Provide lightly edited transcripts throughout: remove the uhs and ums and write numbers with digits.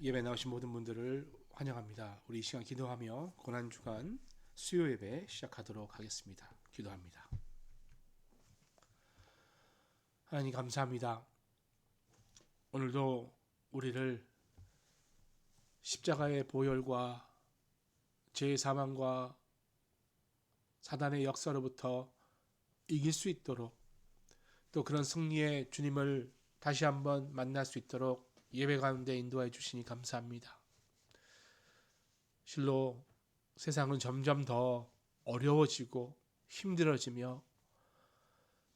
예배 나오신 모든 분들을 환영합니다. 우리 이 시간 기도하며 고난주간 수요 예배 시작하도록 하겠습니다. 기도합니다. 하나님 감사합니다. 오늘도 우리를 십자가의 보혈과 죄의 사망과 사단의 역사로부터 이길 수 있도록, 또 그런 승리의 주님을 다시 한번 만날 수 있도록 예배 가운데 인도해 주시니 감사합니다. 실로 세상은 점점 더 어려워지고 힘들어지며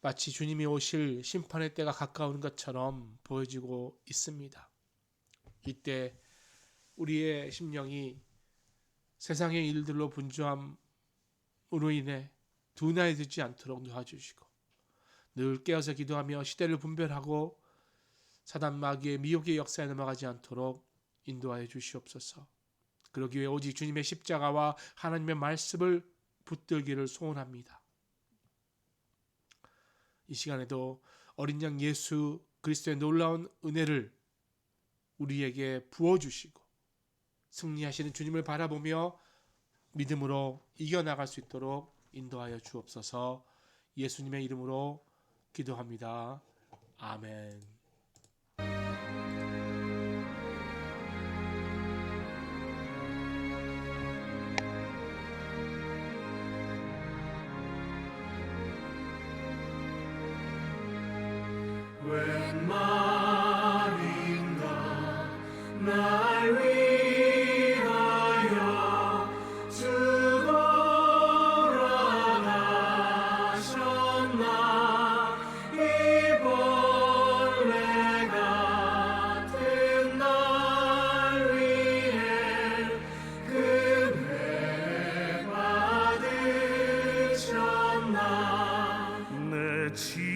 마치 주님이 오실 심판의 때가 가까운 것처럼 보여지고 있습니다. 이때 우리의 심령이 세상의 일들로 분주함으로 인해 둔해지지 않도록 도와주시고, 늘 깨어서 기도하며 시대를 분별하고 사단 마귀의 미혹의 역사에 넘어가지 않도록 인도하여 주시옵소서. 그러기 위해 오직 주님의 십자가와 하나님의 말씀을 붙들기를 소원합니다. 이 시간에도 어린 양 예수 그리스도의 놀라운 은혜를 우리에게 부어주시고 승리하시는 주님을 바라보며 믿음으로 이겨나갈 수 있도록 인도하여 주옵소서. 예수님의 이름으로 기도합니다. 아멘. 웬 말인가 날 위하여 죽어나가셨나. 이 벌레 같은 날 위해 금배 받으셨나. 내 죄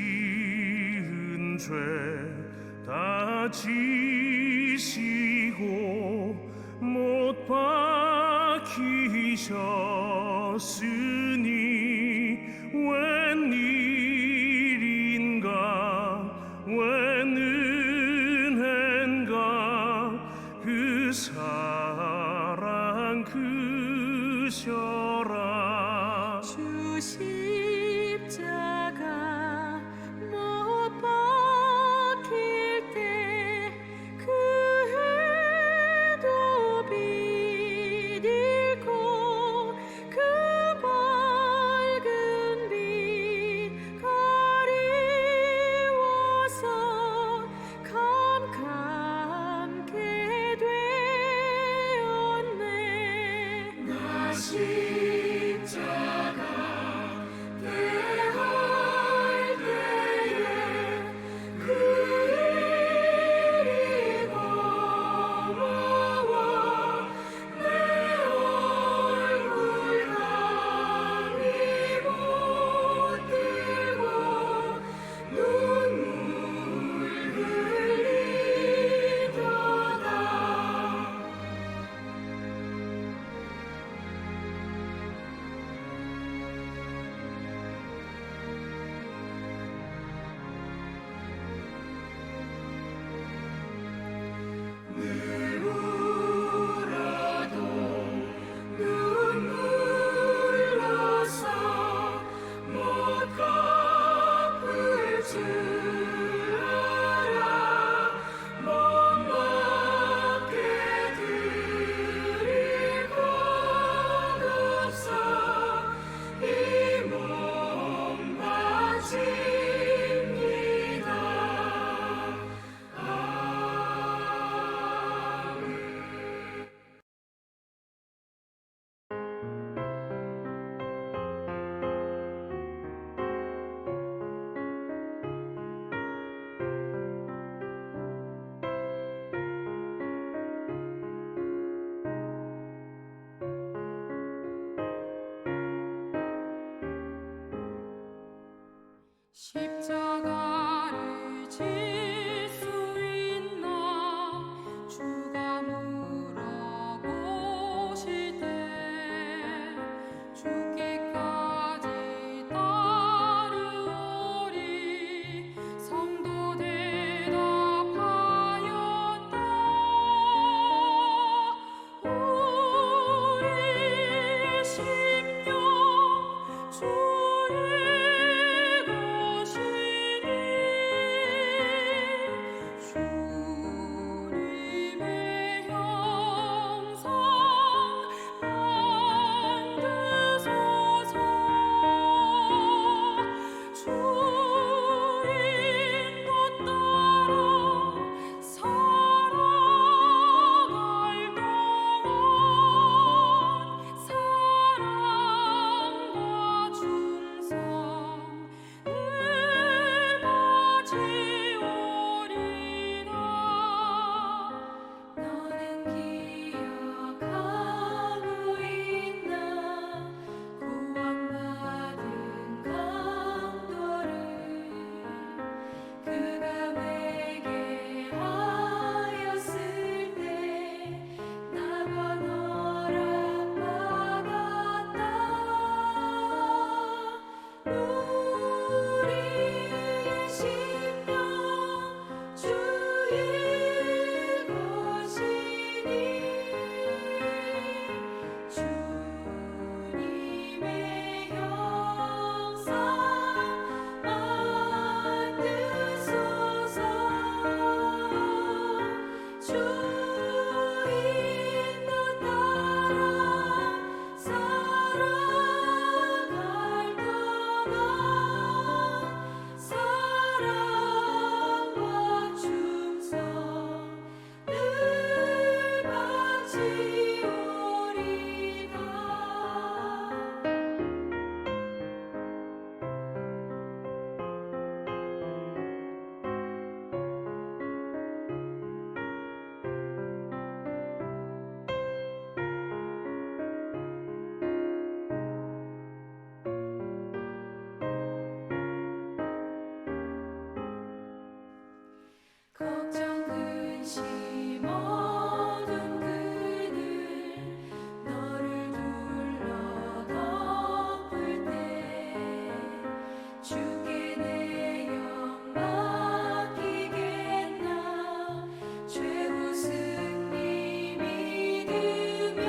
다 지시고 못 박히셨으니 웬일인가 웬 은혜인가 그 사랑 크셔라. 주 십자가 못 십자가를 질 수 있나. 주가 물어보실 때 죽기까지 따르오리. 성도 대답하였다. 걱정 근심 어둔 그늘 너를 둘러 덮을 때 주께 내 영 맡기겠나 최후 승리 믿으며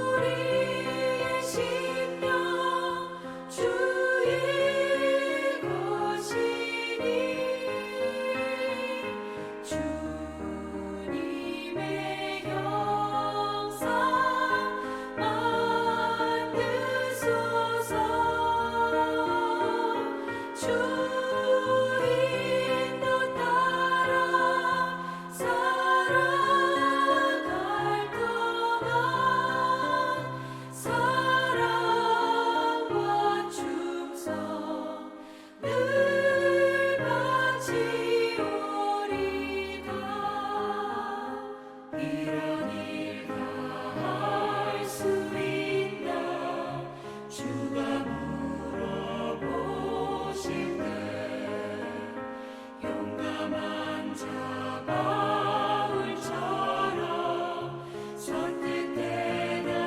우리의 심령 주의 것이니 주님의 형상 만드소서 주 인도 따라 살아갈 동안 사랑과 충성 늘 바치오리다 이런 일 다 할 수 있나 주가 물어보실 때 용감한 자 바울처럼 선뜻 대답하리라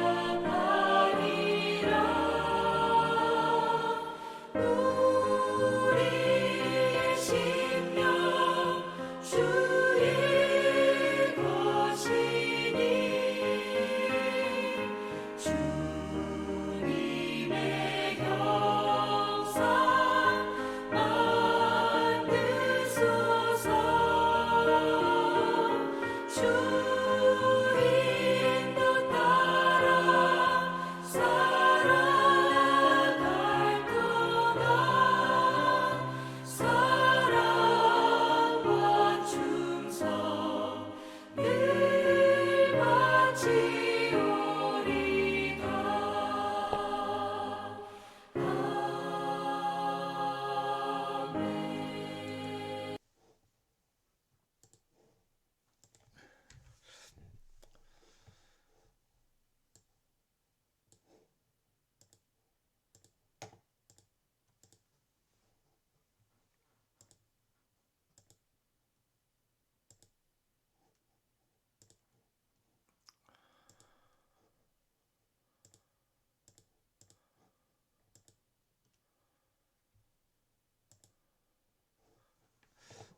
우리의 심령 주의 것이니 주님의 형상 만드소서 주 인도 따라 살아갈 동안 사랑과 충성 늘 바치오리다 아멘.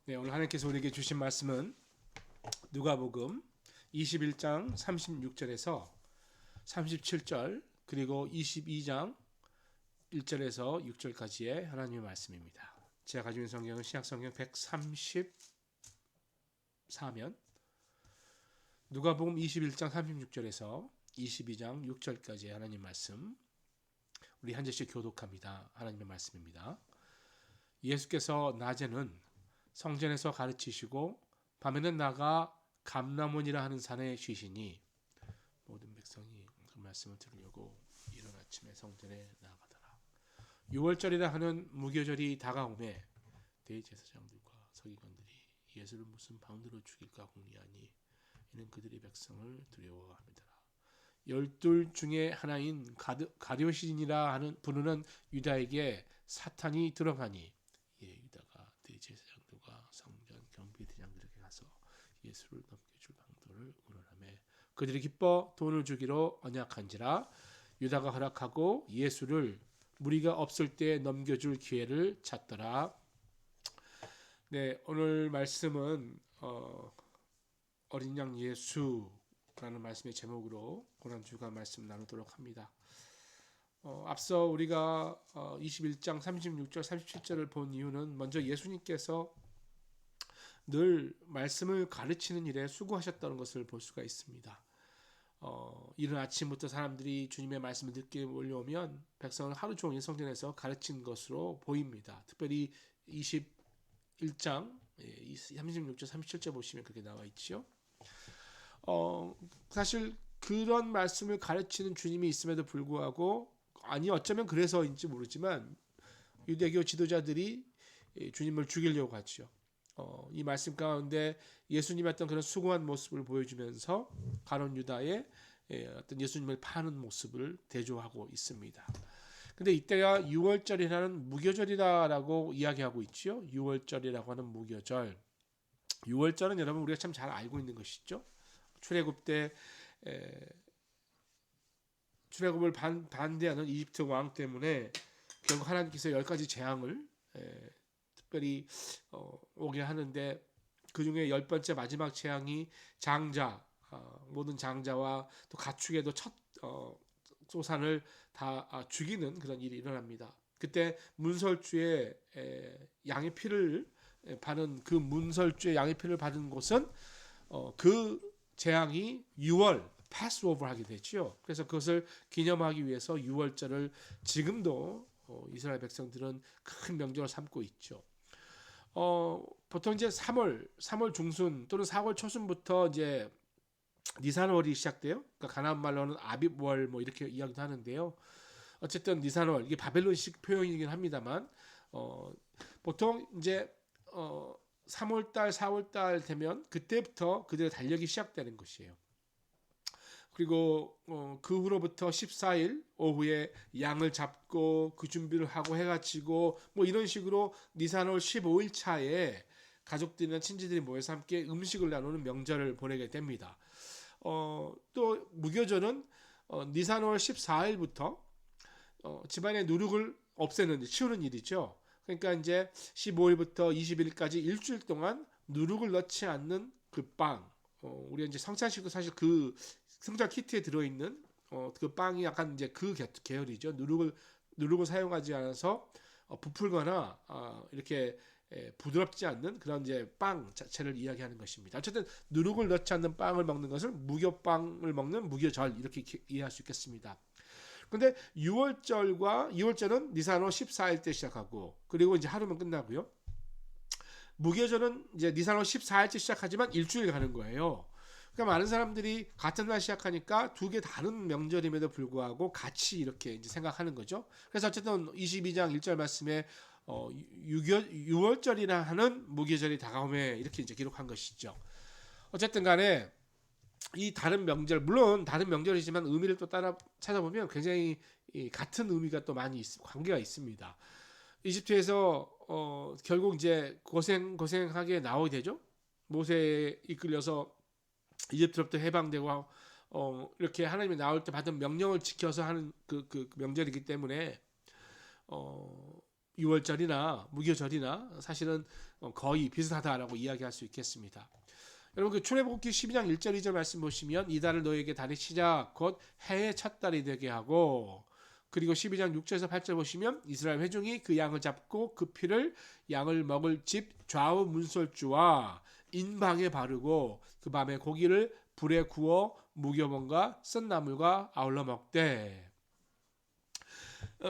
네, 오늘 하나님께서 우리에게 주신 말씀은 누가복음 21장 36절에서 37절 그리고 22장 1절에서 6절까지의 하나님의 말씀입니다. 제가 가지고 있는 성경은 신약성경 134면 누가복음 21장 36절에서 22장 6절까지의 하나님 말씀 우리 한 절씩 교독합니다. 하나님의 말씀입니다. 예수께서 낮에는 성전에서 가르치시고 밤에는 나가 감람원이라 하는 산에 쉬시니 모든 백성이 그 말씀을 들으려고 이른 아침에 성전에 나가더라. 6월절이라 하는 무교절이 다가오매 대제사장들과 서기관들이 예수를 무슨 방도로 죽일까 궁리하니 이는 그들이 백성을 두려워함이더라. 12 중에 하나인 가룟시인이라 하는 부르는 유다에게 사탄이 들어가니 유다가 대제사장들과 성전 경비대장들에게 가서 예수를 넘겨줄 방도를 의논하며 그들이 기뻐 돈을 주기로 언약한지라. 유다가 허락하고 예수를 무리가 없을 때 넘겨줄 기회를 찾더라. 네, 오늘 말씀은 어린 양 예수라는 말씀의 제목으로 고난주간 말씀 나누도록 합니다. 앞서 우리가 21장 36절 37절을 본 이유는 먼저 예수님께서 늘 말씀을 가르치는 일에 수고하셨다는 것을 볼 수가 있습니다. 이른 아침부터 사람들이 주님의 말씀을 듣게 몰려오면 백성을 하루 종일 성전에서 가르친 것으로 보입니다. 특별히 21장 36절 37절 보시면 그렇게 나와 있지요. 사실 그런 말씀을 가르치는 주님이 있음에도 불구하고, 아니 어쩌면 그래서인지 모르지만 유대교 지도자들이 주님을 죽이려고 하죠. 이 말씀 가운데 예수님의 어떤 그런 수고한 모습을 보여주면서 가룟 유다의 어떤 예수님을 파는 모습을 대조하고 있습니다. 근데 이때가 6월절이라는 무교절이다라고 이야기하고 있죠. 6월절이라고 하는 무교절. 6월절은 여러분 우리가 참 잘 알고 있는 것이죠. 출애굽 때 출애굽을 반대하는 이집트 왕 때문에 결국 하나님께서 10가지 재앙을 특별히 오게 하는데, 그 중에 10번째 마지막 재앙이 장자, 모든 장자와 또 가축에도 첫 소산을 다 죽이는 그런 일이 일어납니다. 그때 문설주에 양의 피를 받은, 그 문설주에 양의 피를 받은 곳은 그 재앙이 6월 패스오버 하게 되죠. 그래서 그것을 기념하기 위해서 6월절을 지금도 이스라엘 백성들은 큰 명절을 삼고 있죠. 보통 이제 3월 중순 또는 4월 초순부터 이제 니산월이 시작돼요. 그러니까 가나안 말로는 아빕월 뭐 이렇게 이야기도 하는데요. 어쨌든 니산월, 이게 바벨론식 표현이긴 합니다만 보통 이제 3월달 4월달 되면 그때부터 그들의 달력이 시작되는 것이에요. 그리고 그 후로부터 14일 오후에 양을 잡고 그 준비를 하고 해가 지고 뭐 이런 식으로 니산월 15일 차에 가족들이나 친지들이 모여서 함께 음식을 나누는 명절을 보내게 됩니다. 또 무교절은 니산월 14일부터 집안의 누룩을 없애는, 치우는 일이죠. 그러니까 이제 15일부터 20일까지 일주일 동안 누룩을 넣지 않는 그 빵, 우리가 이제 성찬식도 사실 그 성찬 키트에 들어있는 그 빵이 약간 이제 그 계열이죠. 누룩을 사용하지 않아서 부풀거나 이렇게 부드럽지 않는 그런 이제 빵 자체를 이야기하는 것입니다. 어쨌든 누룩을 넣지 않는 빵을 먹는 것을 무교빵을 먹는 무교절, 이렇게 이해할 수 있겠습니다. 근데 6월절은 니산월 14일 때 시작하고, 그리고 이제 하루면 끝나고요. 무교절은 이제 니산월 14일째 시작하지만 일주일 가는 거예요. 그러니까 많은 사람들이 같은 날 시작하니까 두 개 다른 명절임에도 불구하고 같이 이렇게 이제 생각하는 거죠. 그래서 어쨌든 22장 1절 말씀에 6월절이라 하는 무교절이 다가오매 이렇게 이제 기록한 것이죠. 어쨌든 간에 이 다른 명절, 물론 다른 명절이지만 의미를 또 따라 찾아보면 굉장히 같은 의미가 또 많이 관계가 있습니다. 이집트에서 결국 이제 고생하게 나오게 되죠. 모세에 이끌려서 이집트로부터 해방되고 이렇게 하나님이 나올 때 받은 명령을 지켜서 하는 그 명절이기 때문에 6월절이나 무교절이나 사실은 거의 비슷하다라고 이야기할 수 있겠습니다. 여러분 그 출애굽기 12장 1절 2절 말씀 보시면 이 달을 너에게 달의 시작 곧 해의 첫 달이 되게 하고, 그리고 12장 6절에서 8절 보시면 이스라엘 회중이 그 양을 잡고 그 피를 양을 먹을 집 좌우 문설주와 인방에 바르고 그 밤에 고기를 불에 구워 무교본과 쓴 나물과 아울러 먹되.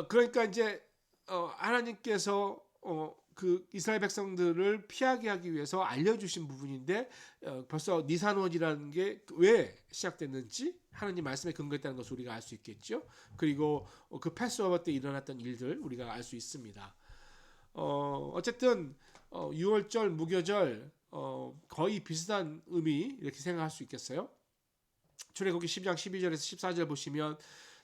그러니까 이제 하나님께서 그 이스라엘 백성들을 피하게 하기 위해서 알려주신 부분인데, 벌써 니산월이라는 게 왜 시작됐는지 하나님 말씀에 근거했다는 것을 우리가 알 수 있겠죠. 그리고 그 패스오버 때 일어났던 일들 우리가 알 수 있습니다. 어쨌든 6월절, 무교절 거의 비슷한 의미 이렇게 생각할 수 있겠어요. 출애굽기 10장 12절에서 14절 보시면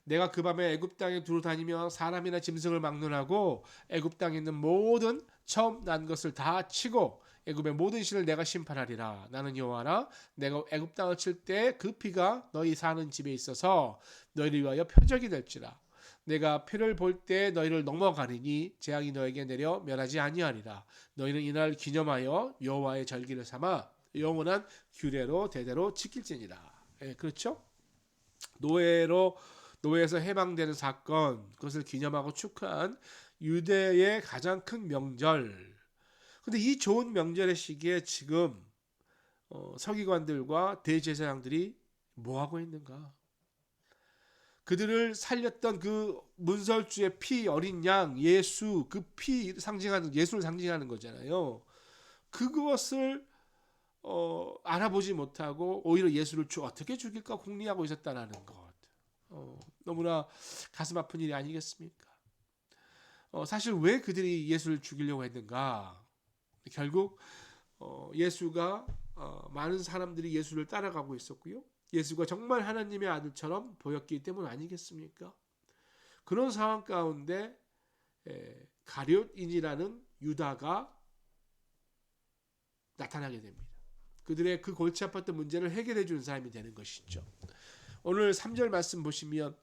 내가 그 밤에 애굽 땅에 두루 다니며 사람이나 짐승을 막론하고 애굽 땅에 있는 모든 처음 난 것을 다 치고 애굽의 모든 신을 내가 심판하리라. 나는 여호와라. 내가 애굽 땅을 칠 때 그 피가 너희 사는 집에 있어서 너희를 위하여 표적이 될지라. 내가 표를 볼 때 너희를 넘어가리니 재앙이 너에게 내려 멸하지 아니하리라. 너희는 이날 기념하여 여호와의 절기를 삼아 영원한 규례로 대대로 지킬지니라. 예, 그렇죠? 노예에서 해방되는 사건, 그것을 기념하고 축하한 유대의 가장 큰 명절. 근데 이 좋은 명절의 시기에 지금 서기관들과 대제사장들이 뭐 하고 있는가? 그들을 살렸던 그 문설주의 피, 어린 양, 예수, 그 피 상징하는, 예수를 상징하는 거잖아요. 그것을 알아보지 못하고 오히려 예수를 어떻게 죽일까 궁리하고 있었다라는 것. 너무나 가슴 아픈 일이 아니겠습니까? 사실 왜 그들이 예수를 죽이려고 했는가? 결국 예수가 많은 사람들이 예수를 따라가고 있었고요. 예수가 정말 하나님의 아들처럼 보였기 때문 아니겠습니까? 그런 상황 가운데 가룟인이라는 유다가 나타나게 됩니다. 그들의 그 골치 아팠던 문제를 해결해 주는 사람이 되는 것이죠. 오늘 3절 말씀 보시면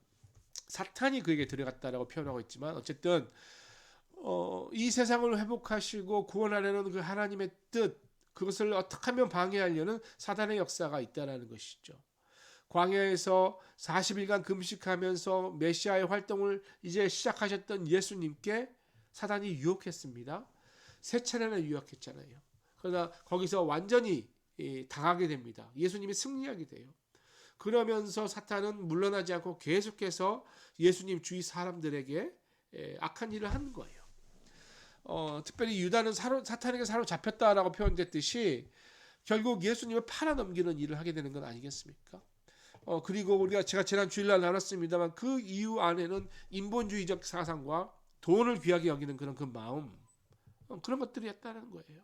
사탄이 그에게 들어갔다라고 표현하고 있지만 어쨌든 이 세상을 회복하시고 구원하려는 그 하나님의 뜻, 그것을 어떻게 하면 방해하려는 사단의 역사가 있다는 것이죠. 광야에서 40일간 금식하면서 메시아의 활동을 이제 시작하셨던 예수님께 사단이 유혹했습니다. 세 차례나 유혹했잖아요. 그러나 거기서 완전히 당하게 됩니다. 예수님이 승리하게 돼요. 그러면서 사탄은 물러나지 않고 계속해서 예수님 주위 사람들에게 악한 일을 하는 거예요. 특별히 유다는 사탄에게 사로잡혔다라고 표현됐듯이 결국 예수님을 팔아넘기는 일을 하게 되는 건 아니겠습니까? 그리고 제가 지난 주일날 나눴습니다만 그 이유 안에는 인본주의적 사상과 돈을 귀하게 여기는 그런 그 마음, 그런 것들이 있다는 거예요.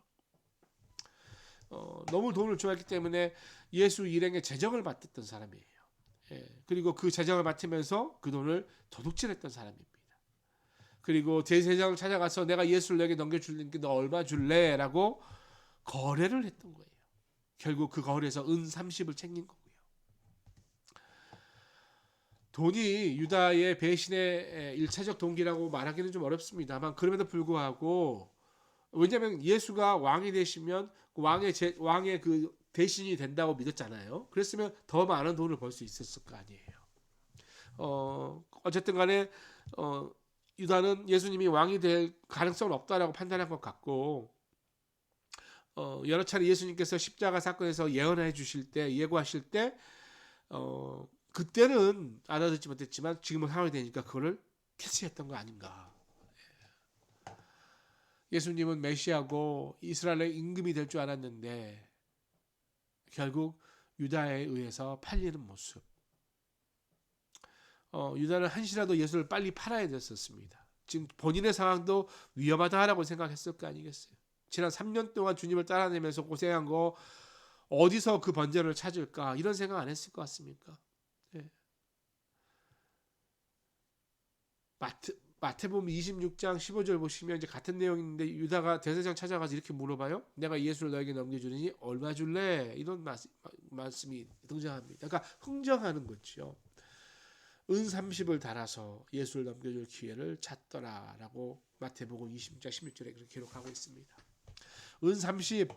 너무 돈을 좋아했기 때문에 예수 일행의 재정을 맡았던 사람이에요. 그리고 그 재정을 맡으면서 그 돈을 도둑질했던 사람입니다. 그리고 대제사장을 찾아가서 내가 예수를 너에게 넘겨줄게 너 얼마 줄래? 라고 거래를 했던 거예요. 결국 그 거래에서 은 30을 챙긴 거고요. 돈이 유다의 배신의 일차적 동기라고 말하기는 좀 어렵습니다만 그럼에도 불구하고 왜냐하면 예수가 왕이 되시면 왕의 그 대신이 된다고 믿었잖아요. 그랬으면 더 많은 돈을 벌 수 있었을 거 아니에요. 어쨌든 간에 유다는 예수님이 왕이 될 가능성은 없다라고 판단한 것 같고 여러 차례 예수님께서 십자가 사건에서 예언해 주실 때 예고하실 때 그때는 알아듣지 못했지만 지금은 상황이 되니까 그거를 캐치했던 거 아닌가. 예수님은 메시아고 이스라엘의 임금이 될 줄 알았는데 결국 유다에 의해서 팔리는 모습. 유다는 한시라도 예수를 빨리 팔아야 됐었습니다. 지금 본인의 상황도 위험하다라고 생각했을 거 아니겠어요. 지난 3년 동안 주님을 따라내면서 고생한 거 어디서 그 번제를 찾을까 이런 생각 안 했을 것 같습니까? 네. 마태복음 26장 15절 보시면 이제 같은 내용인데 유다가 대제사장 찾아가서 이렇게 물어봐요. 내가 예수를 너에게 넘겨주니 얼마 줄래? 이런 말씀이 등장합니다. 그러니까 흥정하는 거죠. 은 30을 달아서 예수를 넘겨줄 기회를 찾더라라고 마태복음 26장 16절에 그렇게 기록하고 있습니다. 은 30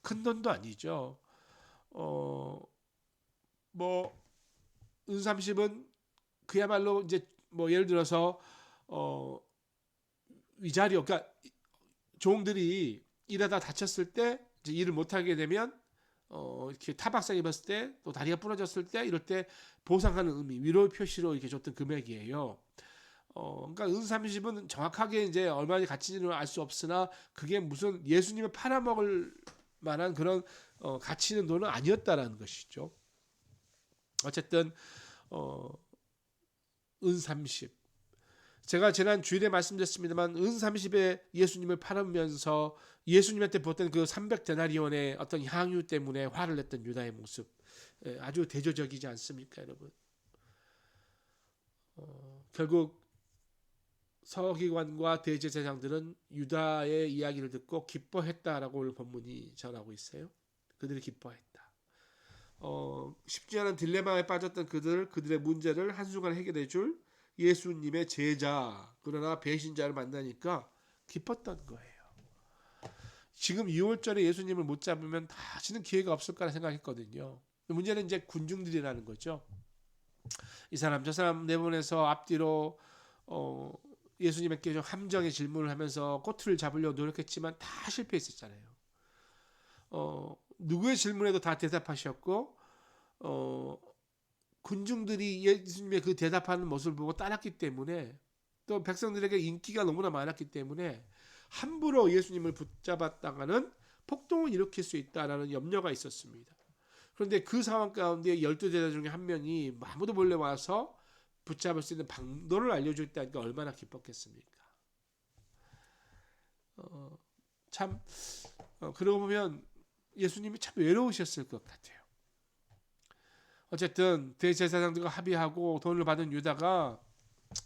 큰 돈도 아니죠. 은 30은 그야말로 이제 예를 들어서 위자료, 그러니까 종들이 일하다 다쳤을 때 이제 일을 못하게 되면 이렇게 타박상 입었을 때 또 다리가 부러졌을 때 이럴 때 보상하는 의미, 위로의 표시로 이렇게 줬던 금액이에요. 그러니까 은 30은 정확하게 이제 얼마나 가치인지는 알 수 없으나 그게 무슨 예수님을 팔아먹을 만한 그런 가치 있는 돈은 아니었다라는 것이죠. 어쨌든 은 30. 제가 지난 주일에 말씀드렸습니다만 은 30에 예수님을 팔으면서 예수님한테 보던 그 300데나리온의 어떤 향유 때문에 화를 냈던 유다의 모습 아주 대조적이지 않습니까, 여러분? 결국 서기관과 대제사장들은 유다의 이야기를 듣고 기뻐했다라고 오늘 본문이 전하고 있어요. 그들이 기뻐했다. 쉽지 않은 딜레마에 빠졌던 그들의 문제를 한순간에 해결해 줄 예수님의 제자 그러나 배신자를 만나니까 기뻤던 거예요. 지금 6월절에 예수님을 못 잡으면 다시는 기회가 없을 거라 생각했거든요. 문제는 이제 군중들이라는 거죠. 이 사람 저 사람 내보내서 앞뒤로 예수님께 좀 함정의 질문을 하면서 꼬투리를 잡으려고 노력했지만 다 실패했었잖아요. 누구의 질문에도 다 대답하셨고 군중들이 예수님의 그 대답하는 모습을 보고 따랐기 때문에 또 백성들에게 인기가 너무나 많았기 때문에 함부로 예수님을 붙잡았다가는 폭동을 일으킬 수 있다라는 염려가 있었습니다. 그런데 그 상황 가운데 12제자 중에 한 명이 아무도 몰래 와서 붙잡을 수 있는 방도를 알려줬다니까 얼마나 기뻤겠습니까? 그러고 보면 예수님이 참 외로우셨을 것 같아요. 어쨌든 대제사장들과 합의하고 돈을 받은 유다가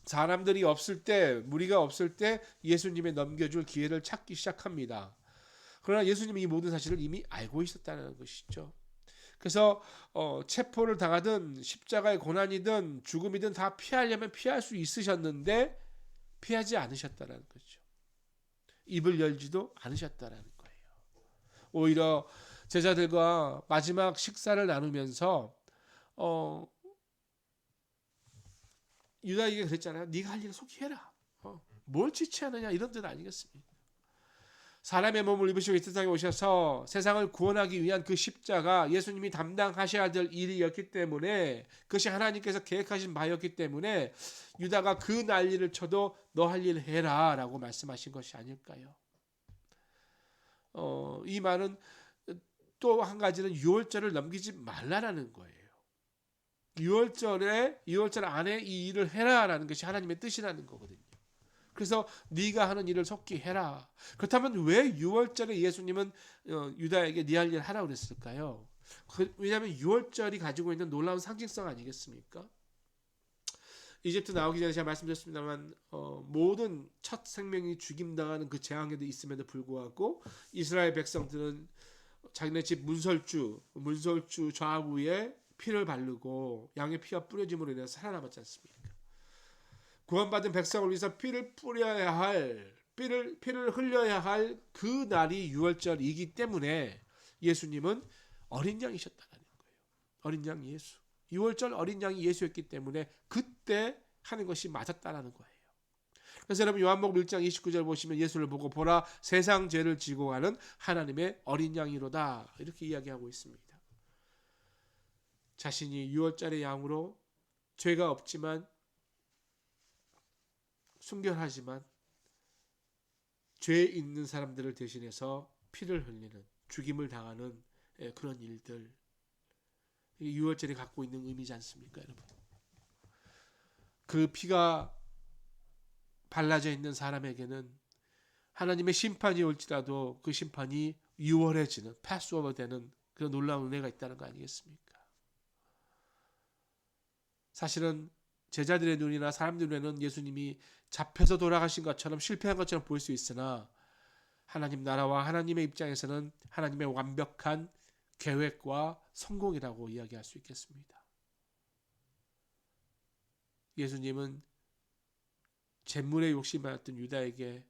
사람들이 없을 때, 무리가 없을 때 예수님에 넘겨줄 기회를 찾기 시작합니다. 그러나 예수님이 이 모든 사실을 이미 알고 있었다는 것이죠. 그래서 체포를 당하든 십자가의 고난이든 죽음이든 다 피하려면 피할 수 있으셨는데 피하지 않으셨다는 거죠. 입을 열지도 않으셨다는 거예요. 오히려 제자들과 마지막 식사를 나누면서 유다에게 그랬잖아요. 네가 할 일을 속히 해라. 뭘 지체하느냐 이런 뜻 아니겠습니까? 사람의 몸을 입으시고 이 세상에 오셔서 세상을 구원하기 위한 그 십자가 예수님이 담당하셔야 될 일이었기 때문에 그것이 하나님께서 계획하신 바였기 때문에 유다가 그 난리를 쳐도 너 할 일 해라 라고 말씀하신 것이 아닐까요? 이 말은 또 한 가지는 유월절을 넘기지 말라라는 거예요. 6월절 안에 이 일을 해라라는 것이 하나님의 뜻이라는 거거든요. 그래서 네가 하는 일을 속히 해라. 그렇다면 왜 6월절에 예수님은 유다에게 네 할 일 하라고 그랬을까요? 왜냐하면 6월절이 가지고 있는 놀라운 상징성 아니겠습니까? 이집트 나오기 전에 제가 말씀드렸습니다만 모든 첫 생명이 죽임당하는 그 재앙에도 있음에도 불구하고 이스라엘 백성들은 자기네 집 문설주 좌우에 피를 바르고 양의 피가 뿌려짐으로 인해서 살아남았지 않습니까? 구원받은 백성을 위해서 피를 흘려야 할 그 날이 6월절이기 때문에 예수님은 어린 양이셨다는 거예요. 어린 양 예수. 6월절 어린 양이 예수였기 때문에 그때 하는 것이 맞았다는 거예요. 그래서 여러분 요한복음 1장 29절 보시면 예수를 보고 보라 세상 죄를 지고 가는 하나님의 어린 양이로다 이렇게 이야기하고 있습니다. 자신이 6월절의 양으로 죄가 없지만 순결하지만 죄 있는 사람들을 대신해서 피를 흘리는 죽임을 당하는 그런 일들 6월절이 갖고 있는 의미지 않습니까 여러분? 그 피가 발라져 있는 사람에게는 하나님의 심판이 올지라도 그 심판이 6월해지는 패스오버 되는 그런 놀라운 은혜가 있다는 거 아니겠습니까? 사실은 제자들의 눈이나 사람들의 눈에는 예수님이 잡혀서 돌아가신 것처럼 실패한 것처럼 보일 수 있으나 하나님 나라와 하나님의 입장에서는 하나님의 완벽한 계획과 성공이라고 이야기할 수 있겠습니다. 예수님은 재물에 욕심이 많았던 유다에게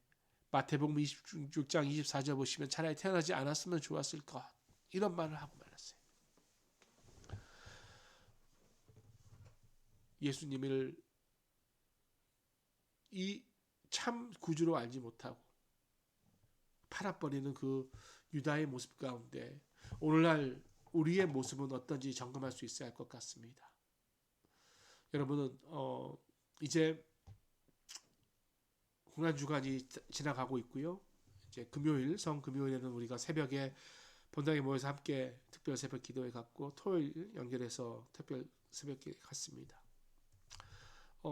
마태복음 26장 24절 보시면 차라리 태어나지 않았으면 좋았을 것 이런 말을 하고 말았어요. 예수님을 이 참 구주로 알지 못하고 팔아버리는 그 유다의 모습 가운데 오늘날 우리의 모습은 어떤지 점검할 수 있어야 할 것 같습니다. 여러분은 이제 공안주간이 지나가고 있고요. 이제 금요일 성금요일에는 우리가 새벽에 본당에 모여서 함께 특별 새벽 기도회 갖고 토요일 연결해서 특별 새벽 기도회 갔습니다.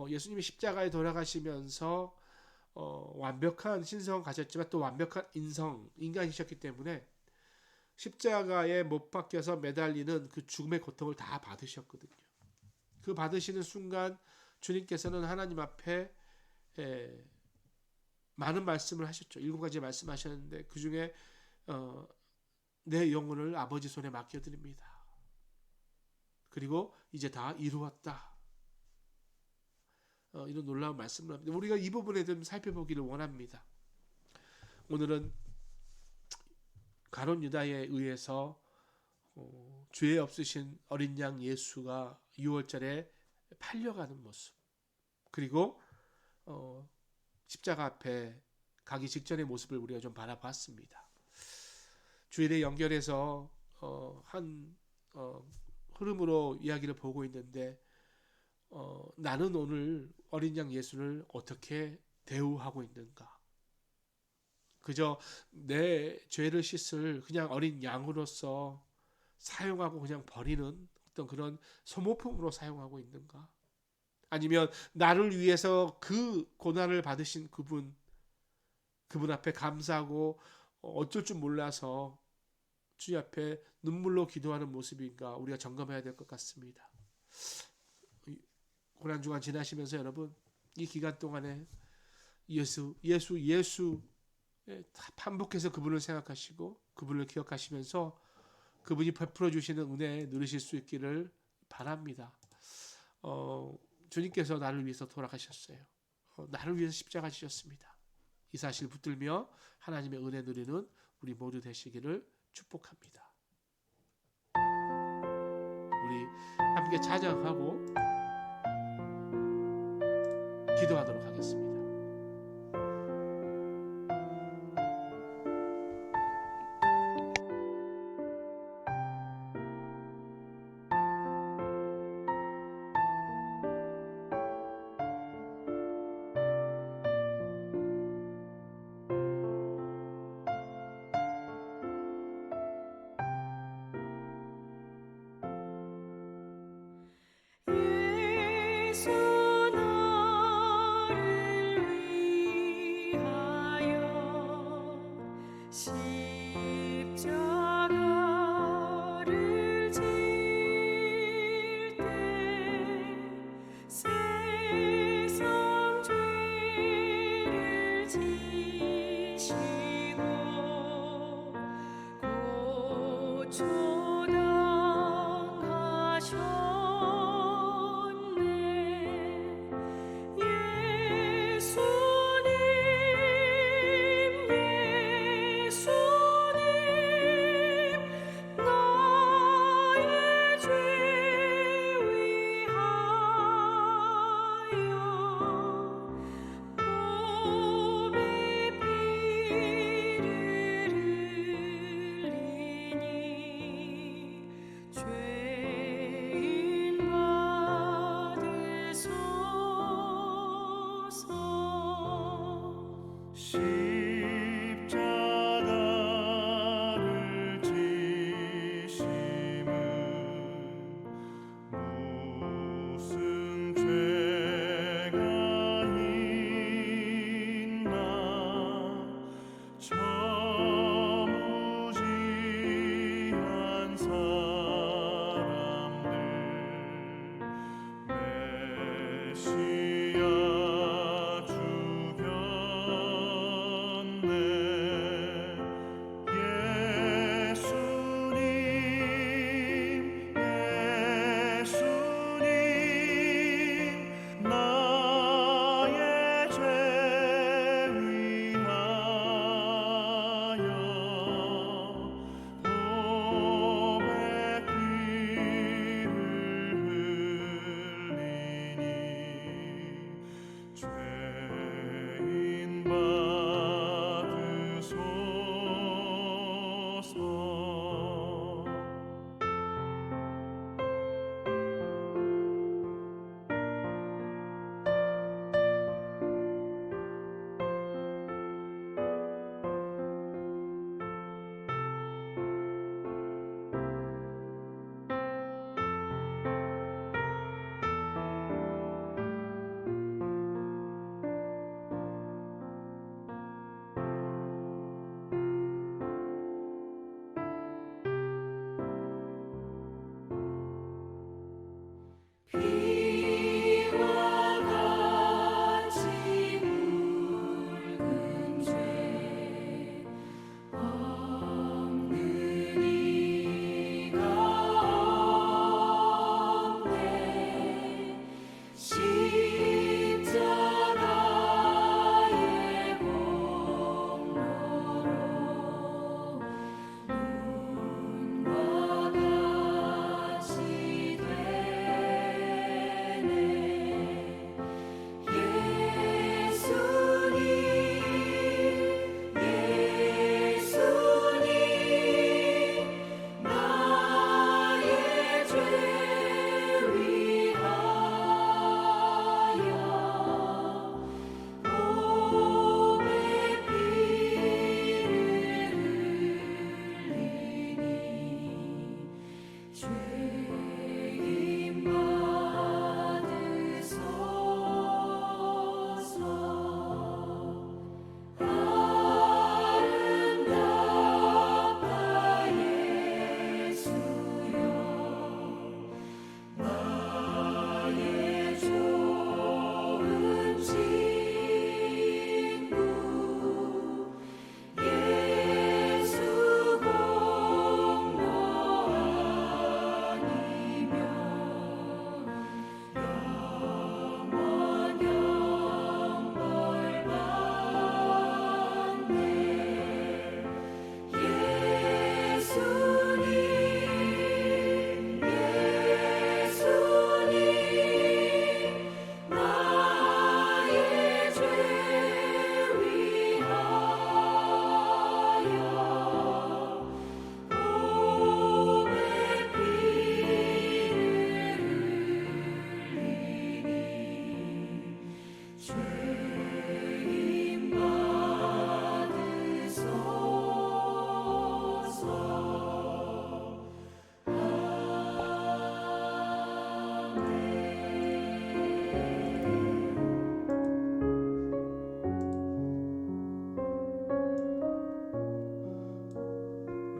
예수님이 십자가에 돌아가시면서 완벽한 신성 가셨지만 또 완벽한 인간이셨기 때문에 십자가에 못 박혀서 매달리는 그 죽음의 고통을 다 받으셨거든요. 그 받으시는 순간 주님께서는 하나님 앞에 많은 말씀을 하셨죠. 7가지 말씀하셨는데 그 중에 내 영혼을 아버지 손에 맡겨드립니다. 그리고 이제 다 이루었다. 이런 놀라운 말씀을 합니다. 우리가 이 부분에 좀 살펴보기를 원합니다. 오늘은 가룟 유다에 의해서 죄 없으신 어린 양 예수가 6월절에 팔려가는 모습, 그리고 십자가 앞에 가기 직전의 모습을 우리가 좀 바라봤습니다. 주일에 연결해서 한 흐름으로 이야기를 보고 있는데, 나는 오늘 어린 양 예수를 어떻게 대우하고 있는가? 그저 내 죄를 씻을 그냥 어린 양으로서 사용하고 그냥 버리는 어떤 그런 소모품으로 사용하고 있는가? 아니면 나를 위해서 그 고난을 받으신 그분 앞에 감사하고 어쩔 줄 몰라서 주님 앞에 눈물로 기도하는 모습인가 우리가 점검해야 될 것 같습니다. 고난주간 지나시면서 여러분, 이 기간 동안에 예수 반복해서 그분을 생각하시고 그분을 기억하시면서 그분이 베풀어 주시는 은혜 누리실 수 있기를 바랍니다. 주님께서 나를 위해서 돌아가셨어요. 나를 위해서 십자가 지셨습니다. 이 사실 붙들며 하나님의 은혜 누리는 우리 모두 되시기를 축복합니다. 우리 함께 찬양하고 기도하도록 하겠습니다. 예수 나를 위하여 십자가를 질 때 세상 죄를 지시고 고초당하셨네. 예수님 나의 죄 위하여 몸에 피를 흘리니 죄인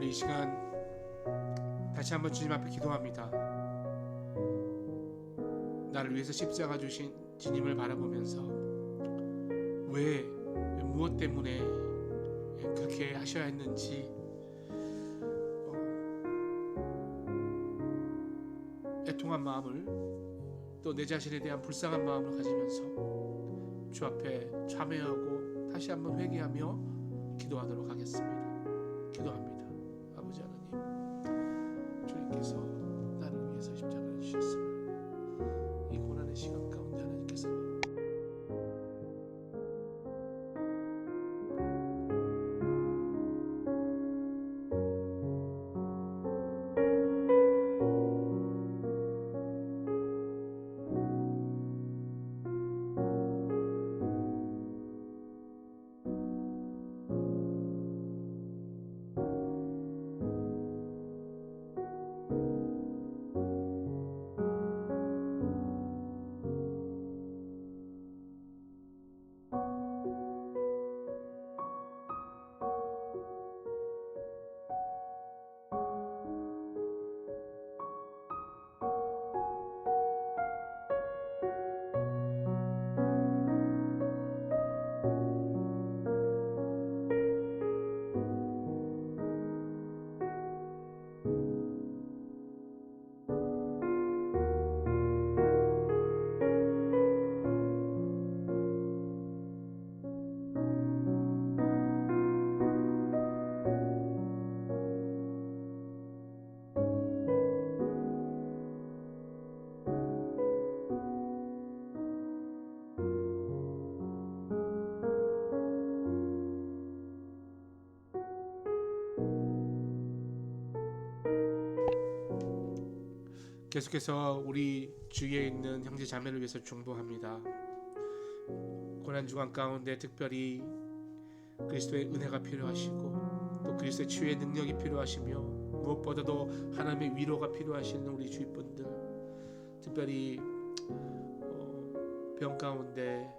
이 시간 다시 한번 주님 앞에 기도합니다. 나를 위해서 십자가 주신 주님을 바라보면서 왜 무엇 때문에 그렇게 하셔야 했는지 애통한 마음을 또 내 자신에 대한 불쌍한 마음을 가지면서 주 앞에 참회하고 다시 한번 회개하며 기도하도록 하겠습니다. 기도합니다. 아버지 하나님, 주님께서 나를 위해서 십자가를 주셨음을 이 고난의 시간 가운데 하나님께서 계속해서 우리 주위에 있는 형제 자매를 위해서 중보합니다. 고난 주간 가운데 특별히 그리스도의 은혜가 필요하시고 또 그리스도의 치유의 능력이 필요하시며 무엇보다도 하나님의 위로가 필요하시는 우리 주위 분들, 특별히 병 가운데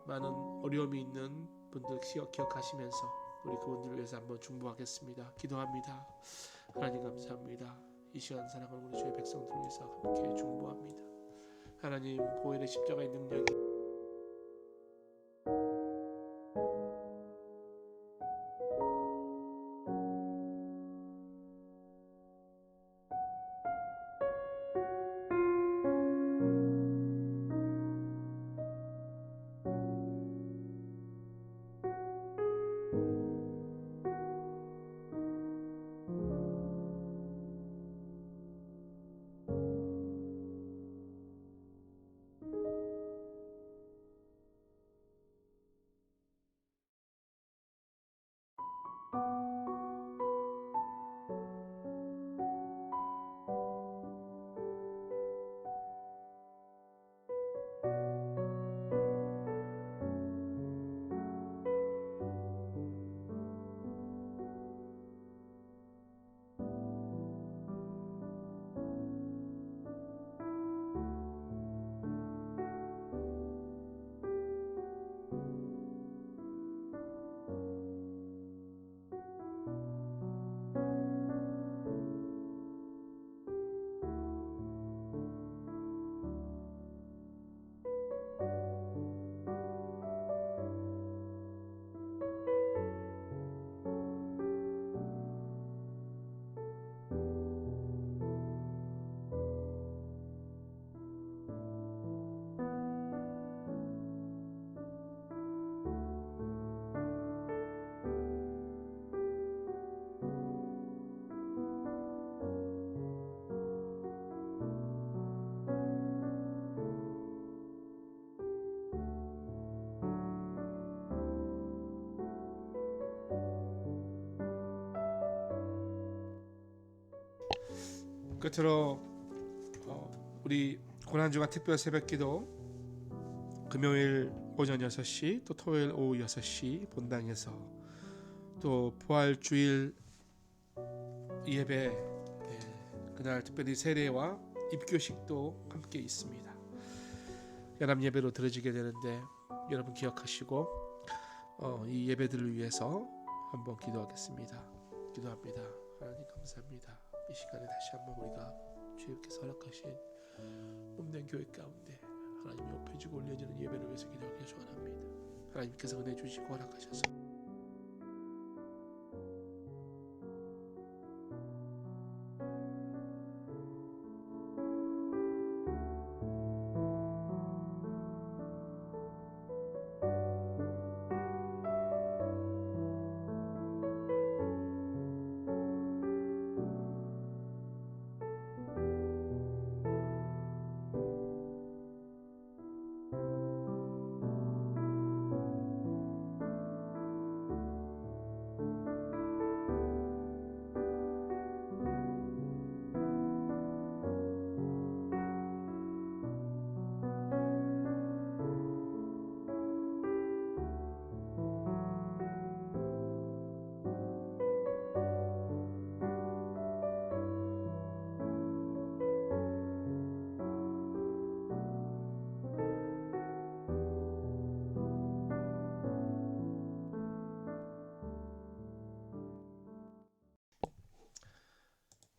많은 어려움이 있는 분들 기억하시면서 우리 그분들을 위해서 한번 중보하겠습니다. 기도합니다. 하나님 감사합니다. 이 시간 사랑하는 우리 주의 백성들을 위해서 함께 중보합니다. 하나님, 보혈의 십자가의 능력이 끝으로 우리 고난주간 특별 새벽기도 금요일 오전 6시 또 토요일 오후 6시 본당에서 또 부활주일 예배 그날 특별히 세례와 입교식도 함께 있습니다. 연합 예배로 드려지게 되는데 여러분 기억하시고 이 예배들을 위해서 한번 기도하겠습니다. 기도합니다. 하나님 감사합니다. 이 시간에 다시 한번 우리가 주님께서 허락하신 몸된 교회 가운데 하나님 높여지고 올려지는 예배를 위해서 기도하기 소원합니다. 하나님께서 은혜 주시고 허락하셔서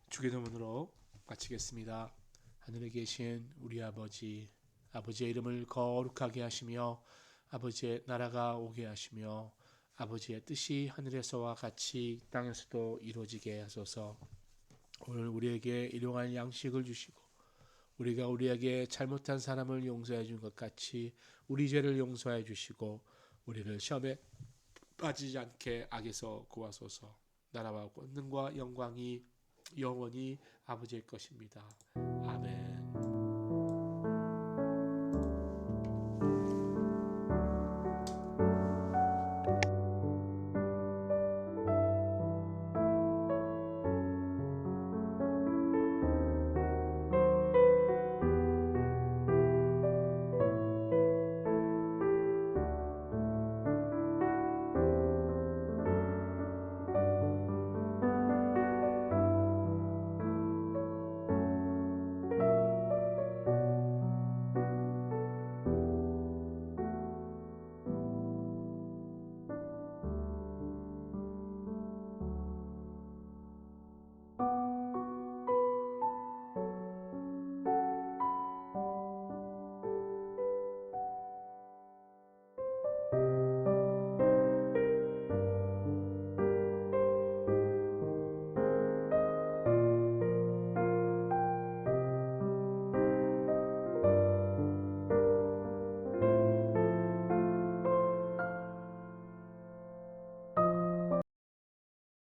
주기도문으로 마치겠습니다. 하늘에 계신 우리 아버지, 아버지의 이름을 거룩하게 하시며 아버지의 나라가 오게 하시며 아버지의 뜻이 하늘에서와 같이 땅에서도 이루어지게 하소서. 오늘 우리에게 일용할 양식을 주시고 우리가 우리에게 잘못한 사람을 용서해 준 것 같이 우리 죄를 용서해 주시고 우리를 시험에 빠지지 않게 악에서 구하소서. 나라와 권능과 영광이 영원히 아버지의 것입니다. 아멘.